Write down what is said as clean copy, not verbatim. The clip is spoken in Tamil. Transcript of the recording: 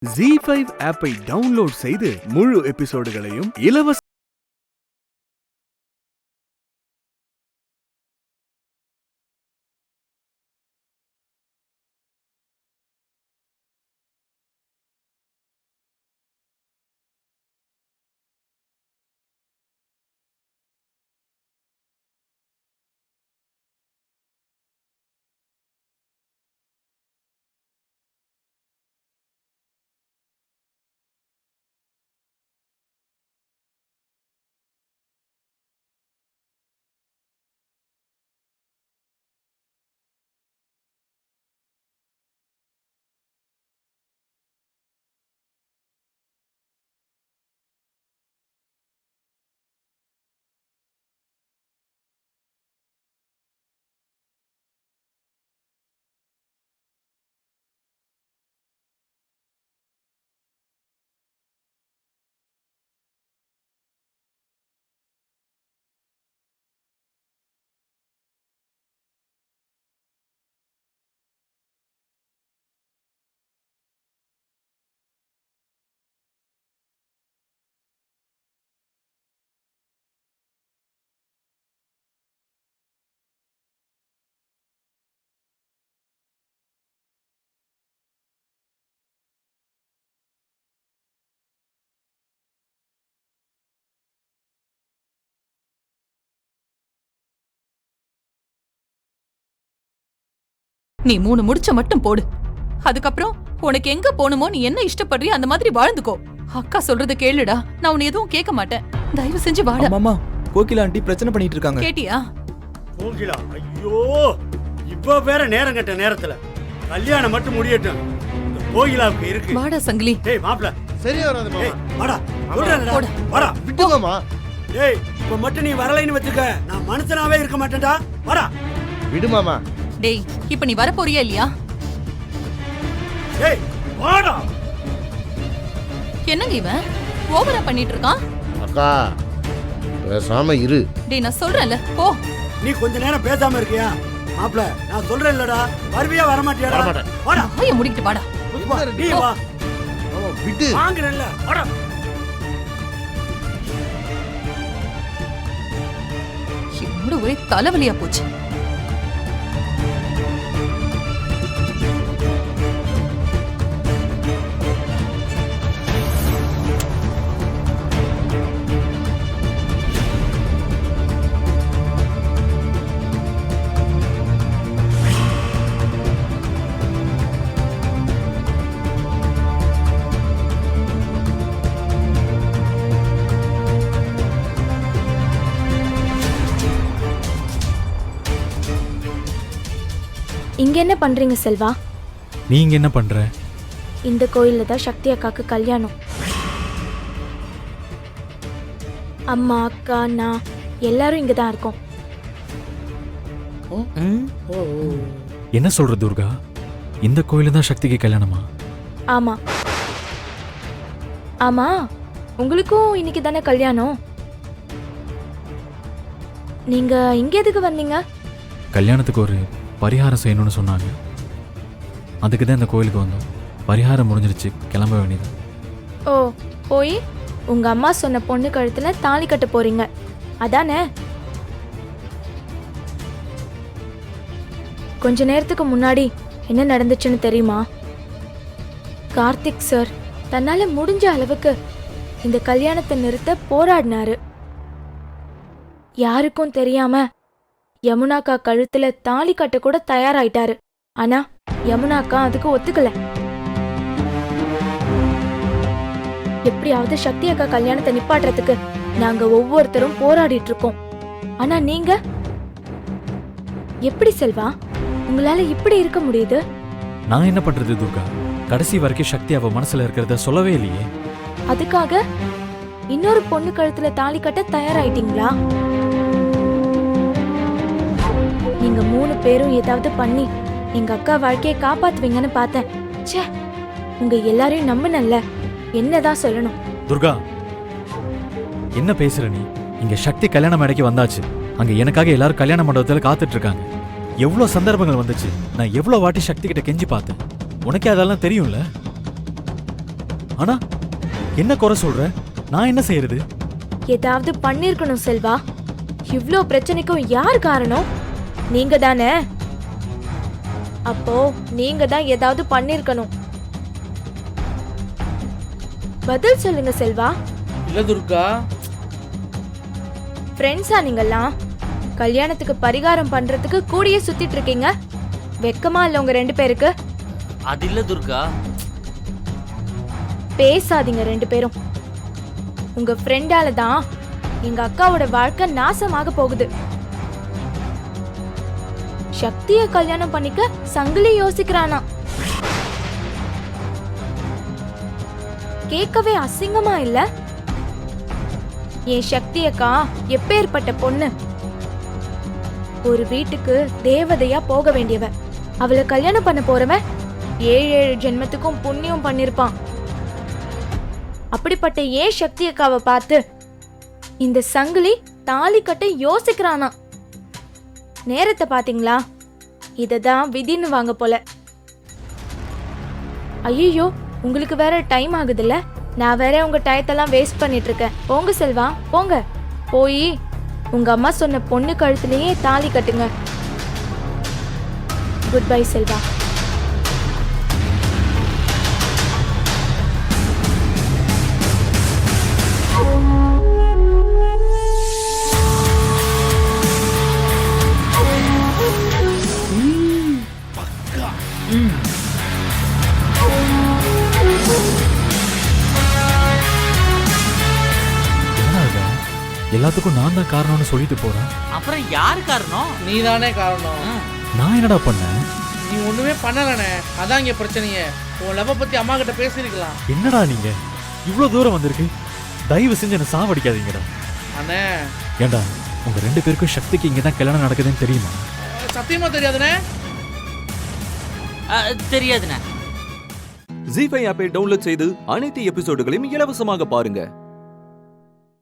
ZEE5 ஆப்பை டவுன்லோட் செய்து முழு எபிசோடுகளையும் இலவச நீ 3 முடிச்ச மட்டும் போடு. அதுக்கப்புறம் உனக்கு எங்க போணுமோ நீ என்ன இஷ்டப்படுறியோ அந்த மாதிரி வாழ்ந்துக்கோ. அக்கா சொல்றத கேளுடா. நான் உன்னை எதுவும் கேட்க மாட்டேன். தயவு செஞ்சு வாடா. மாமா கோகிலா ஆண்டி பிரச்சனை பண்ணிட்டு இருக்காங்க. கேட்டியா? கோகிலா, ஐயோ, இப்ப வேற நேரம் கட்ட நேரத்துல கல்யாணம் மட்டும் முடியட்டும். கோகிலாவுக்கு இருக்கு. வாடா சங்கிலி. டேய் மாப்ள, சரியா வராது மாமா. வாடா. சொல்றேன்டா. வாடா. விட்டு மாமா. டேய், இப்ப மட்டும் நீ வரலைன்னு வெச்சுக்க, நான் மனுஷனாவே இருக்க மாட்டேன்டா. வாடா. விடு மாமா. டேய், இப்ப நீ வர போறியா இல்லையா? டேய், வாடா. என்னங்க இவன் ஓவரா பண்ணிட்டு இருக்கான்? அக்கா பேசாம இரு. டேய், நான் சொல்றேன்ல போ. நீ கொஞ்ச நேரம் பேசாம இருக்கியா? மாப்ள, நான் சொல்றேன்லடா. வருவியா வர மாட்டியாடா? வர மாட்டேன். வாடா. வாயை மூடிட்டு வாடா. நீ வா. மாமா விடு. வாங்குறேன்ல. வாடா. என்னோட ஒரே தலைவலியா போச்சு. இங்க என்ன பண்றீங்க செல்வா? நீங்க என்ன பண்ற? இந்த கோயில்ல தான் சக்தி அக்காக்கு கல்யாணம். அம்மா, அக்கா, நான் எல்லாரும் இங்க தான் இருக்கோம். என்ன சொல்ற துர்கா? இந்த கோயில தான் சக்திக்கு கல்யாணமா? ஆமா ஆமா, உங்களுக்கும் இன்னைக்கு தானே கல்யாணம். நீங்க இங்க எதுக்கு வந்தீங்க? கல்யாணத்துக்கு ஒரு பரிகாரம் செய்யணும்னு சொன்னாங்க. அதுக்கு தான் இந்த கோயிலுக்கு வந்தோம். பரிகாரம் முடிஞ்சிருச்சு, கிளம்ப வேண்டியது. ஓ, போய் உங்க அம்மா சொன்ன பொண்ணு கழுத்துல தாலி கட்ட போறீங்க அதானே? கொஞ்ச நேரத்துக்கு முன்னாடி என்ன நடந்துச்சுன்னு தெரியுமா? கார்த்திக் சார் தன்னால முடிஞ்ச அளவுக்கு இந்த கல்யாணத்தை நிறுத்த போராடினாரு. யாருக்கும் தெரியாம யமுனாக்கா கழுத்துல தாலி கட்ட கூட தயாராயிட்டாரு. ஆனா யமுனாக்கா அதுக்கு ஒத்துக்கல. எப்படியாவது சக்தி அக்கா கல்யாணத்தை நிப்பாட்டுறதுக்கு நாங்க ஒவ்வொருத்தரும் போராடிட்டு இருக்கோம். ஆனா நீங்க எப்படி செல்வா உங்களால இப்படி இருக்க முடியுது? நான் என்ன பண்றது துர்கா? கடைசி வரைக்கும் சக்தி அவ மனசுல இருக்கிறத சொல்லவே இல்லையே. அதுக்காக இன்னொரு பொண்ணு கழுத்துல தாலி கட்ட தயாராயிட்டீங்களா? நீங்க 3 பேரும் ஏதாவது பண்ணி எங்க அக்கா வாழ்க்கையை காப்பாத்துவீங்கன்னு பார்த்தேன். ச்சே, உங்க எல்லாரையும் நம்பினல்ல, என்னதான் சொல்லணும்? துர்கா, என்ன பேசுற நீ? இங்க சக்தி கல்யாண மேடைக்கு வந்தாச்சு. அங்க எனக்காக எல்லாரும் கல்யாண மண்டபத்துல காத்துட்டு இருக்காங்க. எவ்வளவு சந்தர்ப்பங்கள் வந்துச்சு. நான் எவ்வளவு வாட்டி சக்தி கிட்ட கெஞ்சி பார்த்தேன். உனக்கே அதெல்லாம் தெரியும்ல. ஆனா என்ன குறை சொல்ற? நான் என்ன செய்யறது? ஏதாவது பண்ணிருக்கணும் செல்வா. இவ்ளோ பிரச்சனைக்கும் யார் காரணம்? நீங்க தானே. அப்போ நீங்க தான் ஏதாவது பண்ணிருக்கணும். பதில் சொல்லுங்க செல்வா. இல்ல துர்கா, ஃப்ரெண்ட்ஸா நீங்கெல்லாம்? கல்யாணத்துக்கு பரிகாரம் பண்றதுக்கு கூடியே சுத்திட்டு இருக்கீங்க. வெக்கமா இல்ல உங்க 2 பேருக்கு? அது இல்ல துர்கா. பேசாதீங்க 2 பேரும். உங்க ஃப்ரெண்டால தான் எங்க அக்காவோட வாழ்க்கை நாசமாக போகுது. சக்திய கல்யாணம் பண்ணிக்க சங்கிலி யோசிக்கிறானா? கேட்கவே அசிங்கமா இல்ல? என் சக்தி அக்கா எப்பேற்பட்ட பொண்ணு. ஒரு வீட்டுக்கு தேவதையா போக வேண்டியவ. அவளை கல்யாணம் பண்ண போறவன் 7 ஜென்மத்துக்கும் புண்ணியம் பண்ணிருப்பான். அப்படிப்பட்ட ஏன் சக்தி அக்காவை பார்த்து இந்த சங்கிலி தாலி கட்ட யோசிக்கிறானா? நேரத்தை பாத்தீங்களா? இததான் விதின்னு வாங்க போல. ஐயோ, உங்களுக்கு வேற டைம் ஆகுதுல்ல. நான் வேற உங்க டயத்தெல்லாம் வேஸ்ட் பண்ணிட்டு இருக்கேன். போங்க செல்வா, போங்க. போய் உங்க அம்மா சொன்ன பொண்ணு கழுத்துலயே தாலி கட்டுங்க. Good bye Selva. என்ன இது? எல்லாத்துக்கும் நான் தான் காரணம்னு சொல்லிட்டு போறேன். அப்புறம் யாரு காரணம்? நீ தானே காரணம். நான் என்னடா பண்ணேன்? நீ ஒண்ணுமே பண்ணலனே. அதான் இங்க பிரச்சனையே. உன் லவ் பத்தி அம்மா கிட்ட பேசிருக்கலாம். என்னடா நீங்க இவ்ளோ தூரம் வந்திருக்கு? தயவு செஞ்சு என்ன சாவடிக்காதீங்கடா. அண்ணே, ஏண்டா உங்க 2 பேருக்கும் சக்திக்கு இங்கதான் கல்யாணம் நடக்குதுன்னு தெரியுமா? சத்தியமா தெரியாதுனே. தெரியாதுண்ணே. ஜீ5 ஆப்பை டவுன்லோட் செய்து அனைத்து எபிசோடுகளையும் இலவசமாக பாருங்க.